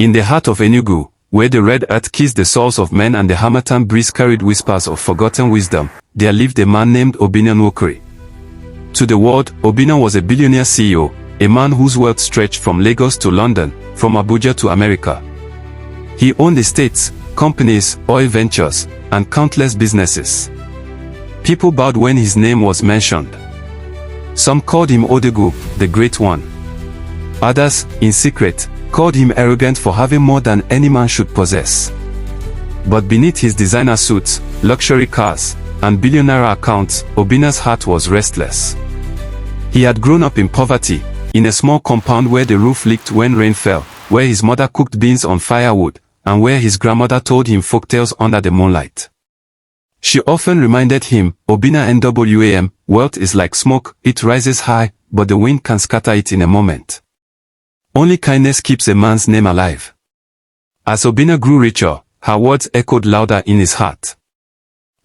In the heart of Enugu, where the red earth kissed the souls of men and the harmattan breeze carried whispers of forgotten wisdom, there lived a man named Obinna Nwokorie. To the world, Obinna was a billionaire CEO, a man whose wealth stretched from Lagos to London, from Abuja to America. He owned estates, companies, oil ventures, and countless businesses. People bowed when his name was mentioned. Some called him Odegu, the Great One. Others, in secret, called him arrogant for having more than any man should possess. But beneath his designer suits, luxury cars, and billionaire accounts, Obinna's heart was restless. He had grown up in poverty, in a small compound where the roof leaked when rain fell, where his mother cooked beans on firewood, and where his grandmother told him folktales under the moonlight. She often reminded him, Obinna Nwam, wealth is like smoke, it rises high, but the wind can scatter it in a moment. Only kindness keeps a man's name alive. As Obinna grew richer, her words echoed louder in his heart.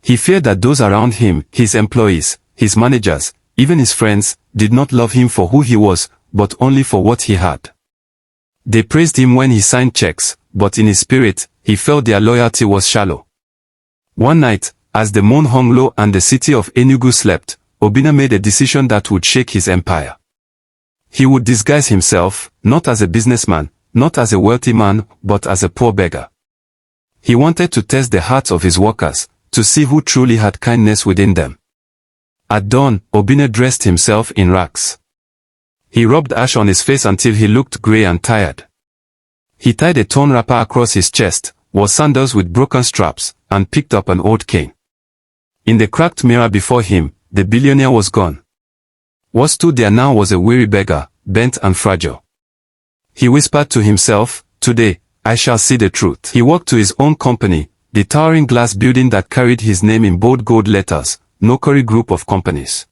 He feared that those around him, his employees, his managers, even his friends, did not love him for who he was, but only for what he had. They praised him when he signed checks, but in his spirit, he felt their loyalty was shallow. One night, as the moon hung low and the city of Enugu slept, Obinna made a decision that would shake his empire. He would disguise himself, not as a businessman, not as a wealthy man, but as a poor beggar. He wanted to test the hearts of his workers, to see who truly had kindness within them. At dawn, Obinna dressed himself in rags. He rubbed ash on his face until he looked grey and tired. He tied a torn wrapper across his chest, wore sandals with broken straps, and picked up an old cane. In the cracked mirror before him, the billionaire was gone. What stood there now was a weary beggar, bent and fragile. He whispered to himself, "Today, I shall see the truth." He walked to his own company, the towering glass building that carried his name in bold gold letters, Nwokorie Group of Companies.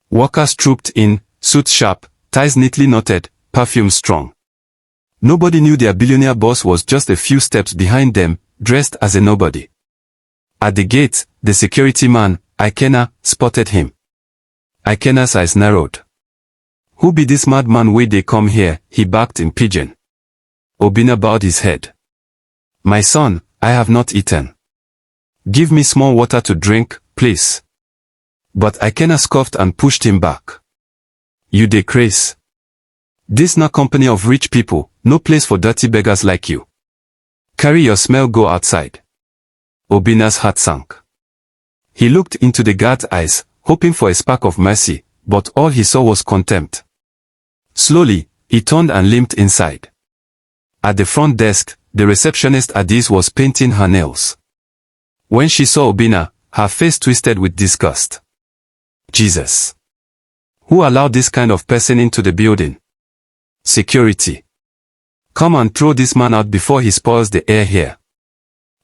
Workers trooped in, suits sharp, ties neatly knotted, perfume strong. Nobody knew their billionaire boss was just a few steps behind them, dressed as a nobody. At the gate, the security man, Ikenna, spotted him. Ikenna's eyes narrowed. "Who be this madman wey dey come here?" he barked in pidgin. Obinna bowed his head. "My son, I have not eaten. Give me small water to drink, please." But Ikenna scoffed and pushed him back. "You dey craze. This na company of rich people, no place for dirty beggars like you. Carry your smell, go outside." Obinna's heart sank. He looked into the guard's eyes, hoping for a spark of mercy, but all he saw was contempt. Slowly, he turned and limped inside. At the front desk, the receptionist Adiz was painting her nails. When she saw Obinna, her face twisted with disgust. "Jesus! Who allowed this kind of person into the building? Security! Come and throw this man out before he spoils the air here."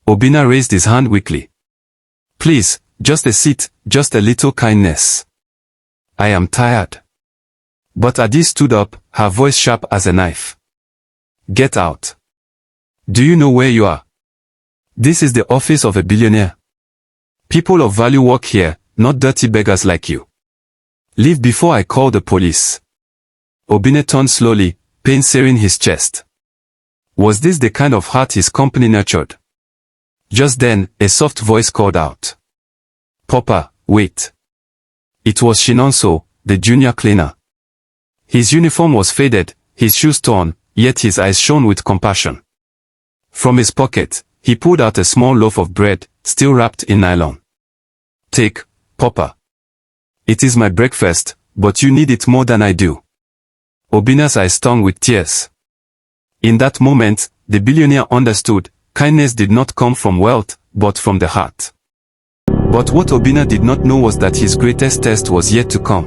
Obinna raised his hand weakly. "Please, just a seat, just a little kindness. I am tired." But Adiz stood up, her voice sharp as a knife. "Get out. Do you know where you are? This is the office of a billionaire. People of value work here, not dirty beggars like you. Leave before I call the police." Obinna turned slowly, pain searing his chest. Was this the kind of heart his company nurtured? Just then, a soft voice called out. "Papa, wait." It was Shinonso, the junior cleaner. His uniform was faded, his shoes torn, yet his eyes shone with compassion. From his pocket, he pulled out a small loaf of bread, still wrapped in nylon. "Take, Papa. It is my breakfast, but you need it more than I do." Obinna's eyes stung with tears. In that moment, the billionaire understood, kindness did not come from wealth, but from the heart. But what Obinna did not know was that his greatest test was yet to come.